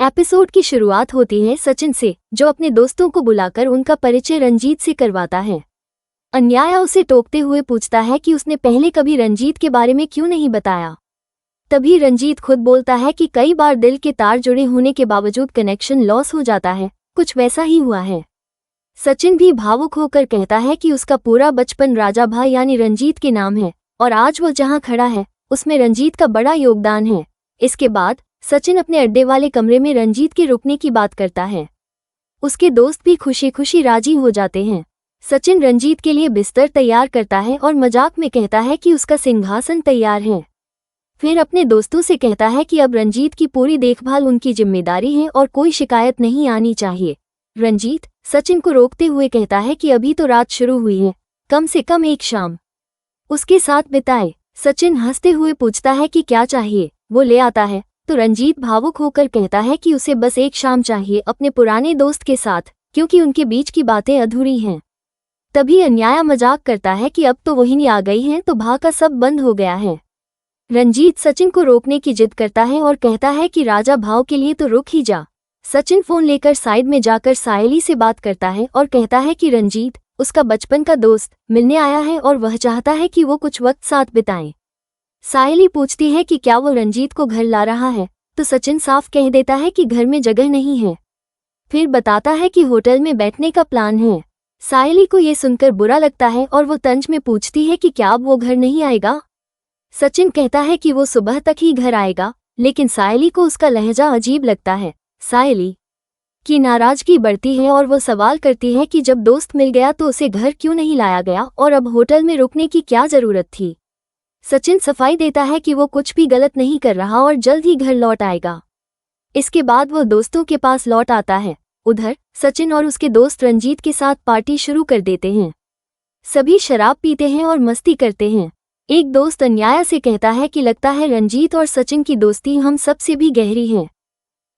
Episode की शुरुआत होती है सचिन से, जो अपने दोस्तों को बुलाकर उनका परिचय रंजीत से करवाता है। अन्याया उसे टोकते हुए पूछता है कि उसने पहले कभी रंजीत के बारे में क्यों नहीं बताया। तभी रंजीत खुद बोलता है कि कई बार दिल के तार जुड़े होने के बावजूद कनेक्शन लॉस हो जाता है, कुछ वैसा ही हुआ है। सचिन भी भावुक होकर कहता है कि उसका पूरा बचपन राजा भाई यानी रंजीत के नाम है और आज वो जहां खड़ा है उसमें रंजीत का बड़ा योगदान है। इसके बाद सचिन अपने अड्डे वाले कमरे में रंजीत के रुकने की बात करता है। उसके दोस्त भी खुशी खुशी राजी हो जाते हैं। सचिन रंजीत के लिए बिस्तर तैयार करता है और मजाक में कहता है कि उसका सिंहासन तैयार है। फिर अपने दोस्तों से कहता है कि अब रंजीत की पूरी देखभाल उनकी जिम्मेदारी है और कोई शिकायत नहीं आनी चाहिए। रंजीत सचिन को रोकते हुए कहता है कि अभी तो रात शुरू हुई है, कम से कम एक शाम उसके साथ बिताए। सचिन हंसते हुए पूछता है कि क्या चाहिए, वो ले आता है तो रंजीत भावुक होकर कहता है कि उसे बस एक शाम चाहिए अपने पुराने दोस्त के साथ, क्योंकि उनके बीच की बातें अधूरी हैं। तभी अन्याया मजाक करता है कि अब तो वही आ गई हैं तो भा का सब बंद हो गया है। रंजीत सचिन को रोकने की जिद करता है और कहता है कि राजा भाव के लिए तो रुक ही जा। सचिन फोन लेकर साइड में जाकर सायली से बात करता है और कहता है कि रंजीत उसका बचपन का दोस्त मिलने आया है और वह चाहता है कि वो कुछ वक्त साथ बिताएं। सायली पूछती है कि क्या वो रंजीत को घर ला रहा है, तो सचिन साफ कह देता है कि घर में जगह नहीं है। फिर बताता है कि होटल में बैठने का प्लान है। सायली को ये सुनकर बुरा लगता है और वो तंज में पूछती है कि क्या अब वो घर नहीं आएगा। सचिन कहता है कि वो सुबह तक ही घर आएगा, लेकिन सायली को उसका लहजा अजीब लगता है। सायली की नाराजगी बढ़ती है और वो सवाल करती है कि जब दोस्त मिल गया तो उसे घर क्यों नहीं लाया गया और अब होटल में रुकने की क्या जरूरत थी। सचिन सफाई देता है कि वो कुछ भी गलत नहीं कर रहा और जल्द ही घर लौट आएगा। इसके बाद वो दोस्तों के पास लौट आता है। उधर सचिन और उसके दोस्त रंजीत के साथ पार्टी शुरू कर देते हैं। सभी शराब पीते हैं और मस्ती करते हैं। एक दोस्त अन्याया से कहता है कि लगता है रंजीत और सचिन की दोस्ती हम सबसे भी गहरी है।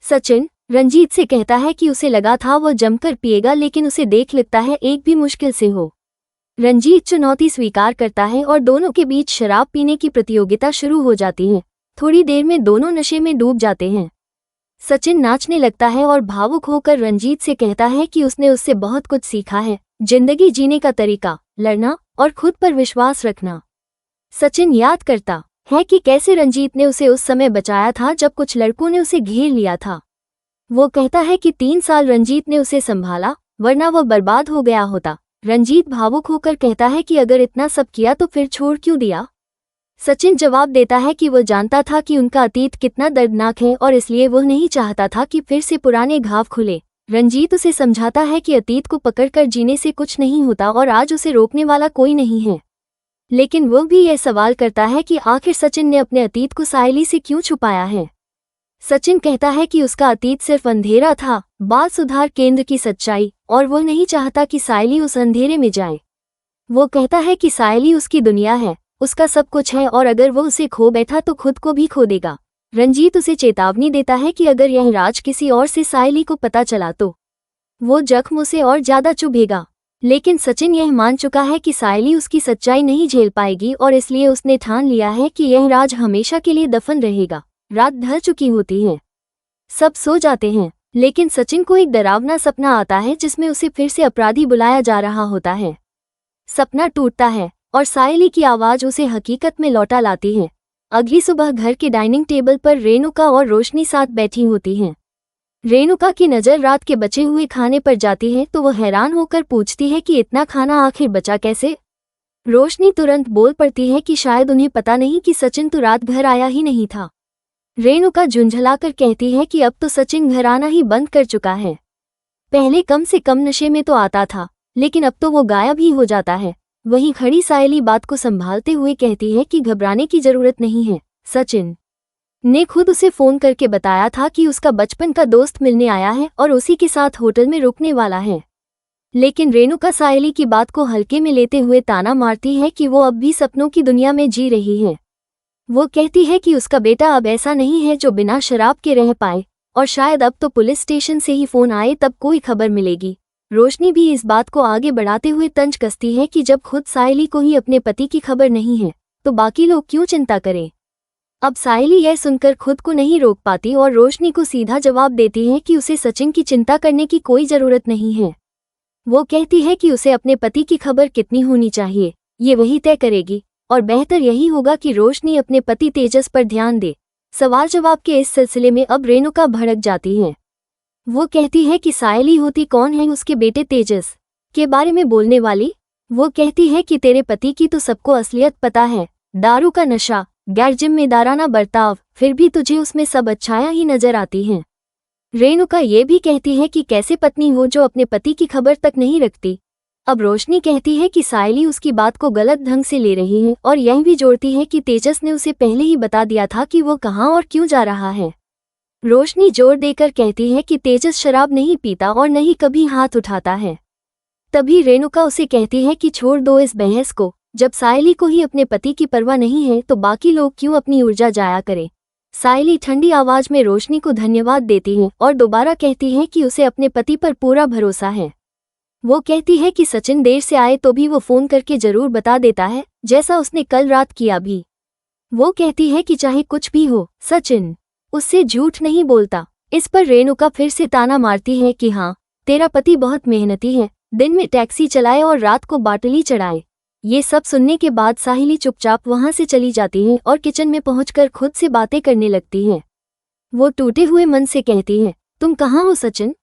सचिन रंजीत से कहता है कि उसे लगा था वो जमकर पिएगा, लेकिन उसे देख लगता है एक भी मुश्किल से हो। रंजीत चुनौती स्वीकार करता है और दोनों के बीच शराब पीने की प्रतियोगिता शुरू हो जाती है। थोड़ी देर में दोनों नशे में डूब जाते हैं। सचिन नाचने लगता है और भावुक होकर रंजीत से कहता है कि उसने उससे बहुत कुछ सीखा है, जिंदगी जीने का तरीका, लड़ना और खुद पर विश्वास रखना। सचिन याद करता है कि कैसे रंजीत ने उसे उस समय बचाया था जब कुछ लड़कों ने उसे घेर लिया था। वो कहता है कि 3 साल रंजीत ने उसे संभाला, वरना वो बर्बाद हो गया होता। रंजीत भावुक होकर कहता है कि अगर इतना सब किया तो फिर छोड़ क्यों दिया। सचिन जवाब देता है कि वो जानता था कि उनका अतीत कितना दर्दनाक है और इसलिए वो नहीं चाहता था कि फिर से पुराने घाव खुले। रंजीत उसे समझाता है कि अतीत को पकड़कर जीने से कुछ नहीं होता और आज उसे रोकने वाला कोई नहीं है। लेकिन वो भी यह सवाल करता है कि आखिर सचिन ने अपने अतीत को सायली से क्यों छुपाया है। सचिन कहता है कि उसका अतीत सिर्फ अंधेरा था, बाल सुधार केंद्र की सच्चाई, और वो नहीं चाहता कि सायली उस अंधेरे में जाए। वो कहता है कि सायली उसकी दुनिया है, उसका सब कुछ है और अगर वो उसे खो बैठा तो खुद को भी खो देगा। रंजीत उसे चेतावनी देता है कि अगर यह राज किसी और से सायली को पता चला तो वो जख्म उसे और ज्यादा चुभेगा। लेकिन सचिन यह मान चुका है कि सायली उसकी सच्चाई नहीं झेल पाएगी और इसलिए उसने ठान लिया है कि यह राज हमेशा के लिए दफन रहेगा। रात ढल चुकी होती है, सब सो जाते हैं, लेकिन सचिन को एक डरावना सपना आता है जिसमें उसे फिर से अपराधी बुलाया जा रहा होता है। सपना टूटता है और सायली की आवाज उसे हकीकत में लौटा लाती है। अगली सुबह घर के डाइनिंग टेबल पर रेणुका और रोशनी साथ बैठी होती हैं। रेणुका की नज़र रात के बचे हुए खाने पर जाती है तो वह हैरान होकर पूछती है कि इतना खाना आखिर बचा कैसे। रोशनी तुरंत बोल पड़ती है कि शायद उन्हें पता नहीं कि सचिन तो रात घर आया ही नहीं था। रेणुका झुंझलाकर कहती है कि अब तो सचिन घर आना ही बंद कर चुका है। पहले कम से कम नशे में तो आता था, लेकिन अब तो वो गायब ही हो जाता है। वहीं खड़ी सायली बात को संभालते हुए कहती है कि घबराने की जरूरत नहीं है, सचिन ने खुद उसे फोन करके बताया था कि उसका बचपन का दोस्त मिलने आया है और उसी के साथ होटल में रुकने वाला है। लेकिन रेणुका सायली की बात को हल्के में लेते हुए ताना मारती है कि वो अब भी सपनों की दुनिया में जी रही है। वो कहती है कि उसका बेटा अब ऐसा नहीं है जो बिना शराब के रह पाए और शायद अब तो पुलिस स्टेशन से ही फोन आए तब कोई खबर मिलेगी। रोशनी भी इस बात को आगे बढ़ाते हुए तंज कसती है कि जब खुद सायली को ही अपने पति की खबर नहीं है तो बाकी लोग क्यों चिंता करें। अब सायली यह सुनकर खुद को नहीं रोक पाती और रोशनी को सीधा जवाब देती है कि उसे सचिन की चिंता करने की कोई जरूरत नहीं है। वो कहती है कि उसे अपने पति की खबर कितनी होनी चाहिए ये वही तय करेगी, और बेहतर यही होगा कि रोशनी अपने पति तेजस पर ध्यान दे। सवाल जवाब के इस सिलसिले में अब रेणुका भड़क जाती है। वो कहती है कि सायली होती कौन है उसके बेटे तेजस के बारे में बोलने वाली। वो कहती है कि तेरे पति की तो सबको असलियत पता है, दारू का नशा, गैर जिम्मेदाराना बर्ताव, फिर भी तुझे उसमें सब अच्छाइयां ही नजर आती हैं। रेणुका ये भी कहती है कि कैसे पत्नी हो जो अपने पति की खबर तक नहीं रखती। अब रोशनी कहती है कि सायली उसकी बात को गलत ढंग से ले रही है और यह भी जोड़ती है कि तेजस ने उसे पहले ही बता दिया था कि वो कहाँ और क्यों जा रहा है। रोशनी जोर देकर कहती है कि तेजस शराब नहीं पीता और न ही कभी हाथ उठाता है। तभी रेणुका उसे कहती है कि छोड़ दो इस बहस को, जब सायली को ही अपने पति की परवाह नहीं है तो बाकी लोग क्यों अपनी ऊर्जा जाया करें। सायली ठंडी आवाज में रोशनी को धन्यवाद देती है और दोबारा कहती है कि उसे अपने पति पर पूरा भरोसा है। वो कहती है कि सचिन देर से आए तो भी वो फोन करके जरूर बता देता है, जैसा उसने कल रात किया भी। वो कहती है कि चाहे कुछ भी हो सचिन उससे झूठ नहीं बोलता। इस पर रेणुका फिर से ताना मारती है कि हाँ, तेरा पति बहुत मेहनती है, दिन में टैक्सी चलाए और रात को बाटली चढ़ाए। ये सब सुनने के बाद सायली चुपचाप वहां से चली जाती है और किचन में पहुंचकर खुद से बातें करने लगती है। वो टूटे हुए मन से कहती है, तुम कहाँ हो सचिन?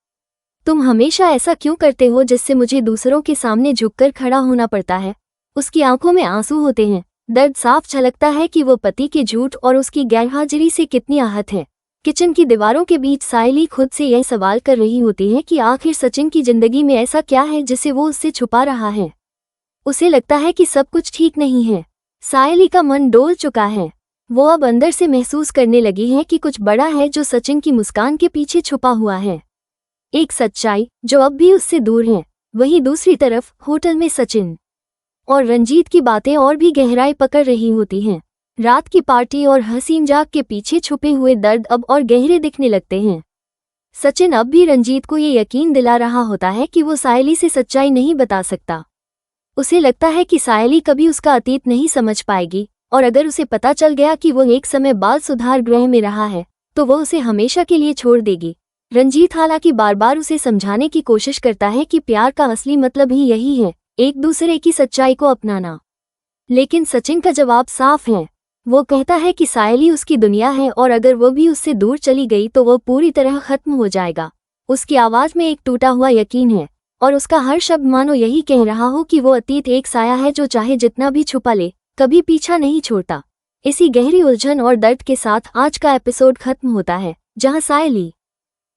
तुम हमेशा ऐसा क्यों करते हो जिससे मुझे दूसरों के सामने झुककर खड़ा होना पड़ता है। उसकी आंखों में आंसू होते हैं। दर्द साफ झलकता है कि वो पति के झूठ और उसकी गैरहाजिरी से कितनी आहत है। किचन की दीवारों के बीच सायली खुद से यह सवाल कर रही होती है कि आखिर सचिन की जिंदगी में ऐसा क्या है जिसे वो उससे छुपा रहा है। उसे लगता है कि सब कुछ ठीक नहीं है। सायली का मन डोल चुका है। वो अब अंदर से महसूस करने लगी है कि कुछ बड़ा है जो सचिन की मुस्कान के पीछे छुपा हुआ है। एक सच्चाई जो अब भी उससे दूर है। वहीं दूसरी तरफ होटल में सचिन और रंजीत की बातें और भी गहराई पकड़ रही होती हैं। रात की पार्टी और हसीन मजाक के पीछे छुपे हुए दर्द अब और गहरे दिखने लगते हैं। सचिन अब भी रंजीत को ये यकीन दिला रहा होता है कि वो सायली से सच्चाई नहीं बता सकता। उसे लगता है कि सायली कभी उसका अतीत नहीं समझ पाएगी, और अगर उसे पता चल गया कि वो एक समय बाल सुधार गृह में रहा है तो वो उसे हमेशा के लिए छोड़ देगी। रंजीत हालांकि बार बार उसे समझाने की कोशिश करता है कि प्यार का असली मतलब ही यही है, एक दूसरे की सच्चाई को अपनाना। लेकिन सचिन का जवाब साफ है। वो कहता है कि सायली उसकी दुनिया है और अगर वो भी उससे दूर चली गई तो वो पूरी तरह खत्म हो जाएगा। उसकी आवाज में एक टूटा हुआ यकीन है और उसका हर शब्द मानो यही कह रहा हो कि वो अतीत एक साया है जो चाहे जितना भी छुपा ले कभी पीछा नहीं छोड़ता। इसी गहरी उलझन और दर्द के साथ आज का एपिसोड खत्म होता है, जहां सायली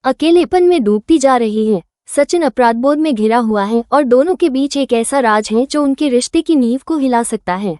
अकेलेपन में डूबती जा रही है। सचिन अपराधबोध में घिरा हुआ है और दोनों के बीच एक ऐसा राज है जो उनके रिश्ते की नींव को हिला सकता है।